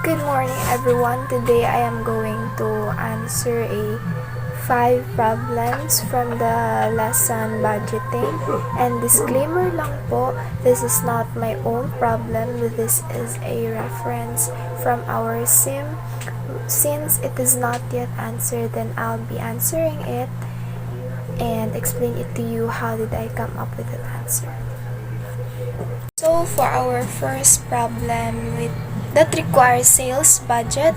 Good morning everyone. Today I am going to answer 5 problems from the lesson budgeting. And disclaimer lang po, this is not my own problem. This is a reference from our sim. Since it is not yet answered, then I'll be answering it and explain it to you how did I come up with that answer. So for our first problem that requires sales budget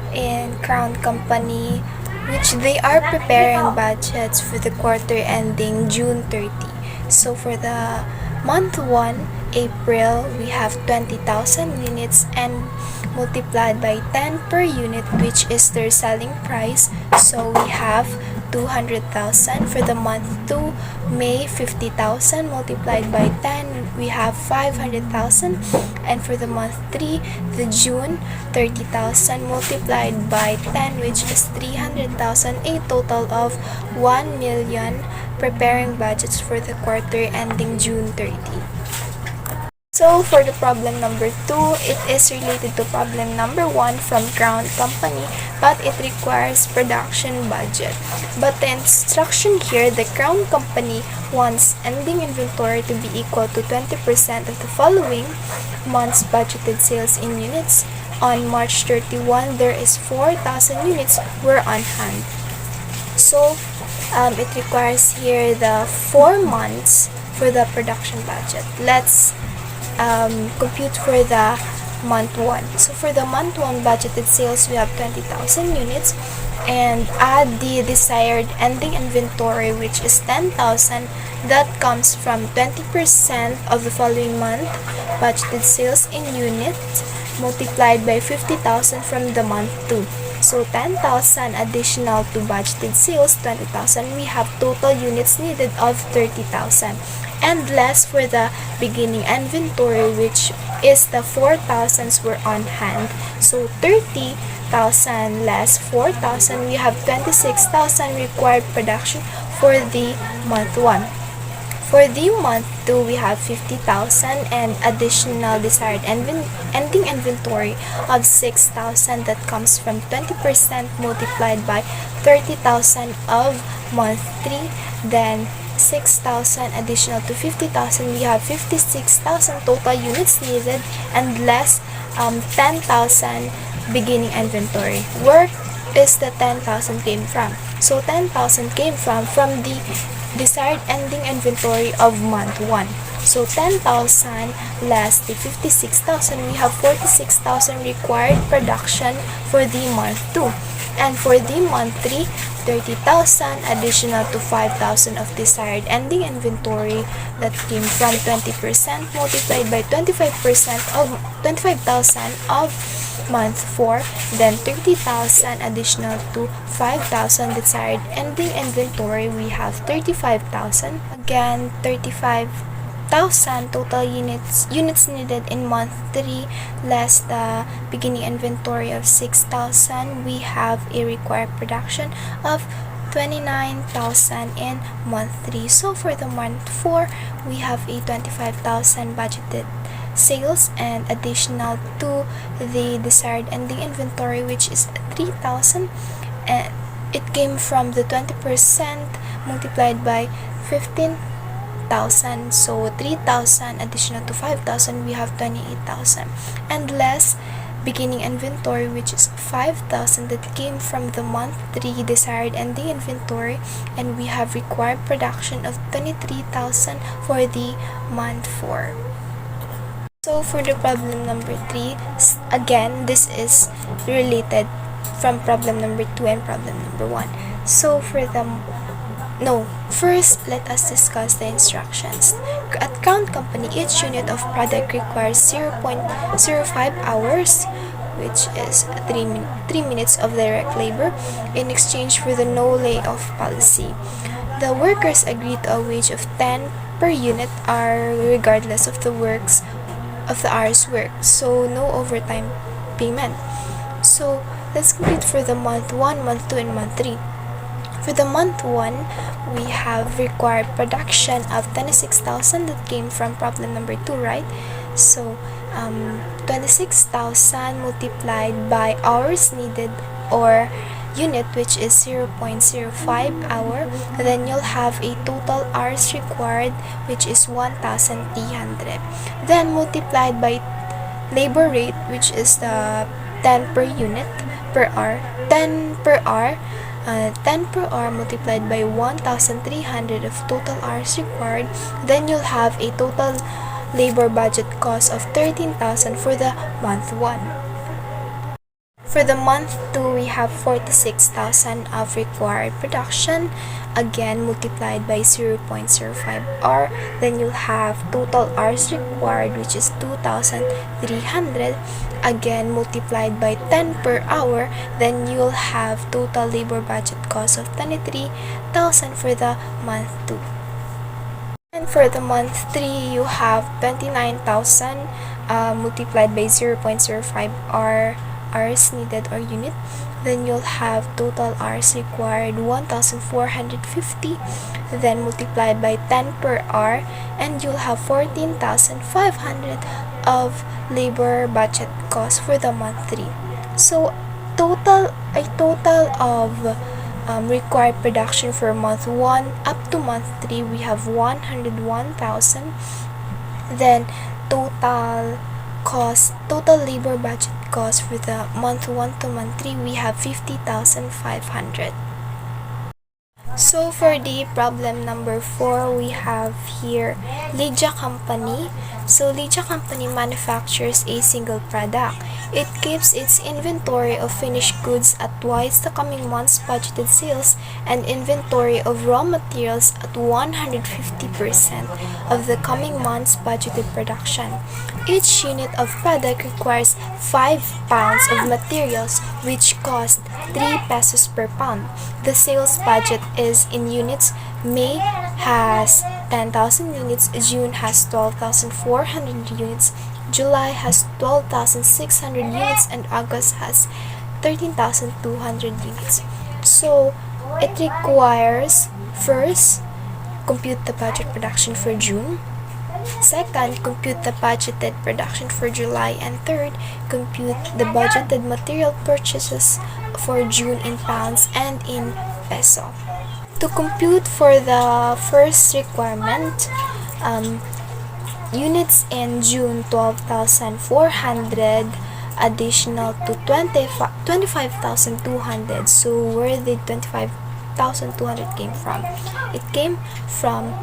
in Crown Company, which they are preparing budgets for the quarter ending June 30. So for the month 1, April, we have 20,000 units and multiplied by 10 per unit, which is their selling price. So we have 200,000. For the month 2, May, 50,000 multiplied by 10, we have 500,000. And for the month 3, the June, 30,000 multiplied by 10, which is 300,000, a total of 1 million preparing budgets for the quarter ending June 30. So for the problem number 2, it is related to problem number 1 from Crown Company, but it requires production budget. But the instruction here, the Crown Company wants ending inventory to be equal to 20% of the following month's budgeted sales in units. On March 31, there is 4,000 units were on hand. So it requires here the 4 months for the production budget. Let's compute for the month 1. So for the month 1 budgeted sales, we have 20,000 units, and add the desired ending inventory, which is 10,000. That comes from 20% of the following month budgeted sales in units multiplied by 50,000 from the month 2. So 10,000 additional to budgeted sales, 20,000, we have total units needed of 30,000. And less for the beginning inventory, which is the 4,000s were on hand. So 30,000 less 4,000, we have 26,000 required production for the month 1. For the month 2, we have 50,000 and additional desired ending inventory of 6,000 that comes from 20% multiplied by 30,000 of month 3. Then 6,000 additional to 50,000, we have 56,000 total units needed, and less 10,000 beginning inventory. Where is the 10,000 came from? So 10,000 came from the desired ending inventory of month 1. So 10,000 less the 56,000, we have 46,000 required production for the month 2. And for the month 3, 30,000 additional to 5,000 of desired ending inventory that came from 20% multiplied by 25% of 25,000 of month 4, then 30,000 additional to 5,000 desired ending inventory, we have 35,000. Again, 35,000 total units needed in month 3 less the beginning inventory of 6,000, we have a required production of 29,000 in month 3. So for the month 4, we have a 25,000 budgeted sales and additional to the desired ending inventory, which is 3,000, and it came from the 20% multiplied by 15,000. So 3,000 additional to 5,000, we have 28,000, and less beginning inventory, which is 5,000 that came from the month 3 desired ending inventory, and we have required production of 23,000 for the month 4. So for the problem number 3, again, this is related from problem number 2 and problem number 1. So first let us discuss the instructions. At Crown Company, each unit of product requires 0.05 hours, which is 3 minutes of direct labor, in exchange for the no layoff policy. The workers agree to a wage of 10 per unit regardless of the hours worked, so no overtime payment. So let's compute for the month 1, month 2, and month 3. For the month 1, we have required production of 26,000 that came from problem number 2, right? So 26,000 multiplied by hours needed or unit, which is 0.05 hour, then you'll have a total hours required, which is 1,300. Then multiplied by labor rate, which is the 10 per unit per hour, 10 per hour, 10 per hour multiplied by 1,300 of total hours required, then you'll have a total labor budget cost of 13,000 for the month 1. For the month 2, we have 46,000 of required production, again multiplied by 0.05 hour, then you'll have total hours required, which is 2,300, again multiplied by 10 per hour, then you'll have total labor budget cost of 23,000 for the month 2. And for the month 3, you have 29,000 multiplied by 0.05 hours needed or unit, then you'll have total hours required 1,450, then multiplied by 10 per hour, and you'll have 14,500 of labor budget cost for the month 3. So a total of required production for month 1 up to month 3, we have 101,000. Then total labor budget cost for the month 1 to month 3, we have 50,500. So for the problem number 4, we have here Lydia Company. So Lydia Company manufactures a single product. It keeps its inventory of finished goods at twice the coming month's budgeted sales and inventory of raw materials at 150% of the coming month's budgeted production. Each unit of product requires 5 pounds of materials, which cost 3 pesos per pound. The sales budget is in units. May has 10,000 units, June has 12,400 units, July has 12,600 units, and August has 13,200 units. So it requires, first, compute the budget production for June. Second, compute the budgeted production for July. And third, compute the budgeted material purchases for June in pounds and in peso. To compute for the first requirement, units in June 12,400 additional to 25,200. So where did 25,200 came from? It came from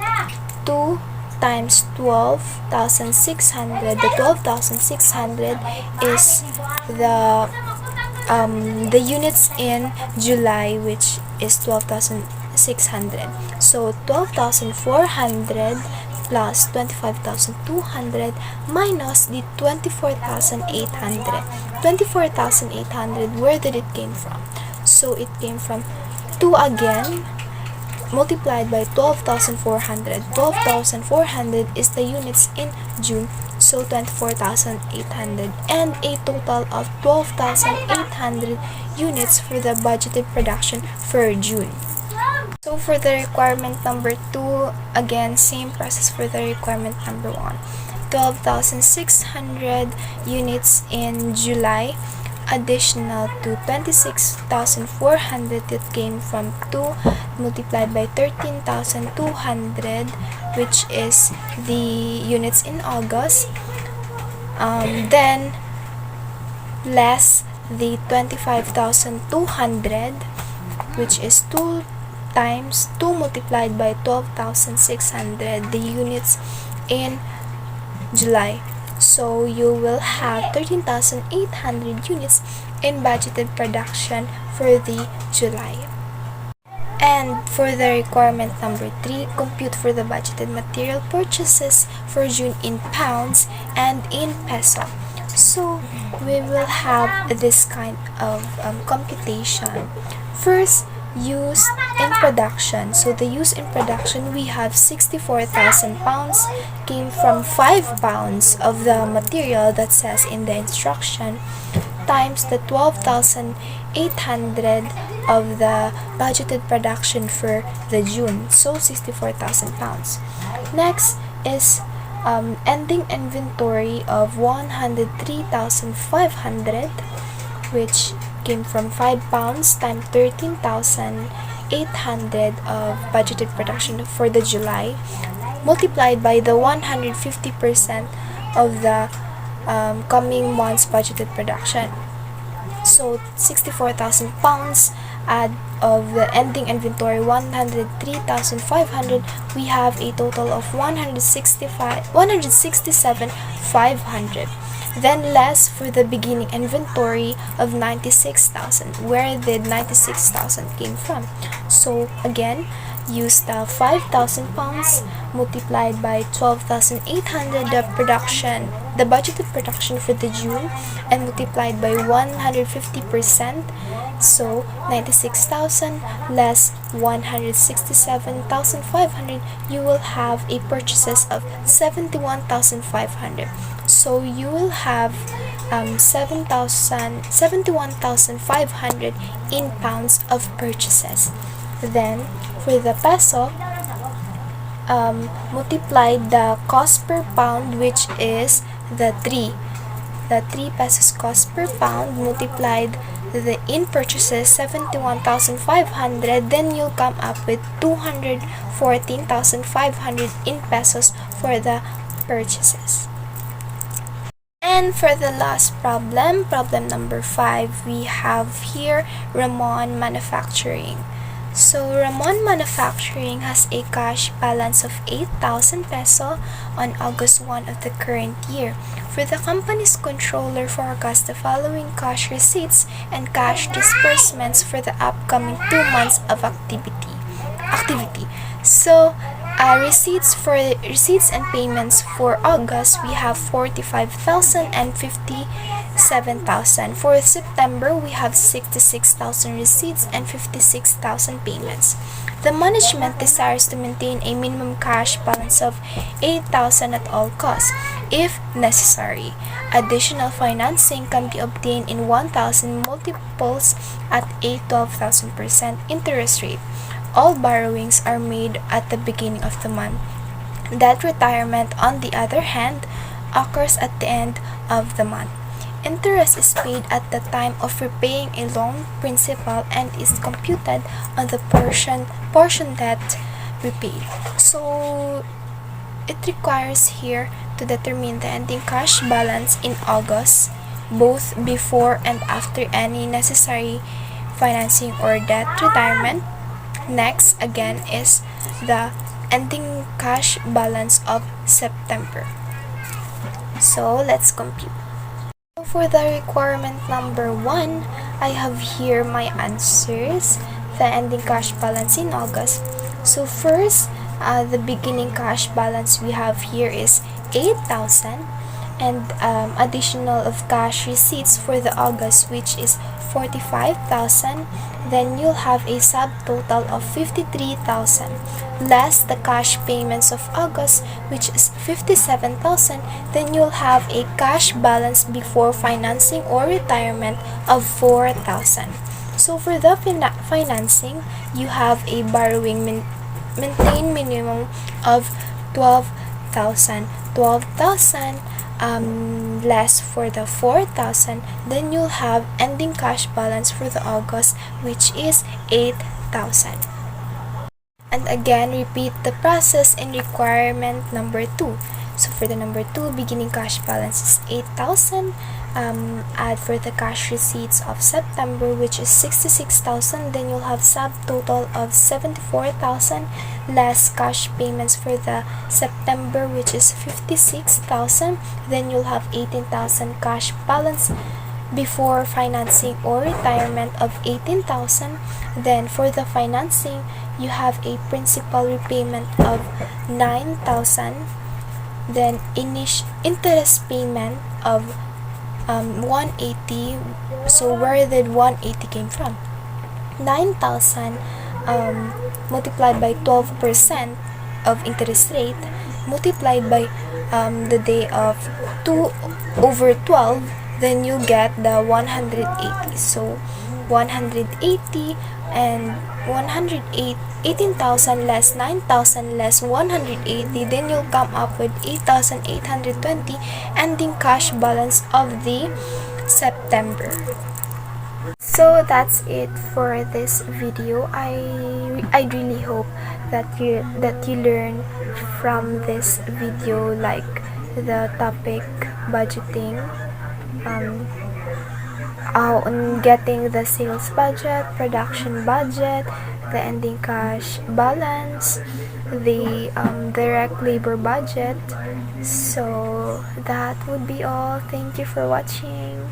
2 times 12,600. The 12,600 is the units in July, which is 12,600. So 12,400 plus 25,200 minus the 24,800. 24,800, where did it came from? So it came from 2 again multiplied by 12,400. 12,400 is the units in June, so 24,800, and a total of 12,800 units for the budgeted production for June. So for the requirement number 2, again same process for the requirement number 1. 12,600 units in July additional to 26,400 that came from 2 multiplied by 13,200, which is the units in August, then less the 25,200, which is 2 times 2 multiplied by 12,600, the units in July. So you will have 13,800 units in budgeted production for the July. And for the requirement number 3, compute for the budgeted material purchases for June in pounds and in peso. So we will have this kind of computation. First, use in production. So the use in production, we have 64,000 pounds came from 5 pounds of the material that says in the instruction times the 12,800 of the budgeted production for the June, so 64,000 pounds. Next is ending inventory of 103,500, which came from 5 pounds times 13,800 of budgeted production for the July, multiplied by the 150% of the coming month's budgeted production. So 64,000 pounds add of the ending inventory 103,500, we have a total of 167,500. Then less for the beginning inventory of 96,000. Where did 96,000 came from? So again, use the 5,000 pounds multiplied by 12,800, the budgeted production for the June, and multiplied by 150%. So 96,000 less 167,500, you will have a purchases of 71,500. So you will have 71,500 in pounds of purchases. Then for the peso, multiplied the cost per pound, which is the 3 pesos cost per pound, multiplied the in purchases 71,500, then you'll come up with 214,500 in pesos for the purchases. And for the last problem number 5, we have here Ramon Manufacturing. So Ramon Manufacturing has a cash balance of 8,000 peso on August 1 of the current year. For the company's controller forecasts the following cash receipts and cash disbursements for the upcoming 2 months of activity. So receipts and payments for August, we have 45,000 and 57,000. For September, we have 66,000 receipts and 56,000 payments. The management desires to maintain a minimum cash balance of 8,000 at all costs. If necessary, additional financing can be obtained in 1,000 multiples at a 12,000% interest rate. All borrowings are made at the beginning of the month. Debt retirement, on the other hand, occurs at the end of the month. Interest is paid at the time of repaying a loan principal and is computed on the portion debt repaid. So it requires here to determine the ending cash balance in August, both before and after any necessary financing or debt retirement. Next, again, is the ending cash balance of September. So let's compute. For the requirement number 1, I have here my answers. The ending cash balance in August. So first, the beginning cash balance we have here is 8,000, and additional of cash receipts for the August, which is 45,000. Then you'll have a subtotal of 53,000, less the cash payments of August, which is 57,000. Then you'll have a cash balance before financing or retirement of 4,000. So for the financing, you have a borrowing maintain minimum of 12,000. 12,000 less for the 4,000, then you'll have ending cash balance for the August, which is 8,000. And again, repeat the process in requirement number 2. So for the number 2, beginning cash balance is 8,000. Add for the cash receipts of September, which is 66,000. Then you'll have subtotal of 74,000, less cash payments for the September, which is 56,000. Then you'll have 18,000 cash balance before financing or retirement of 18,000. Then for the financing, you have a principal repayment of 9,000. Then interest payment of 180. So where did 180 came from? 9,000 multiplied by 12% of interest rate, multiplied by the day of 2 over 12, then you get the 180. So 180, and 18,000 less 9,000 less 180, then you'll come up with 8,820 ending cash balance of the September. So that's it for this video. I really hope that you learn from this video, like the topic budgeting, on getting the sales budget, production budget, the ending cash balance, the direct labor budget. So that would be all. Thank you for watching.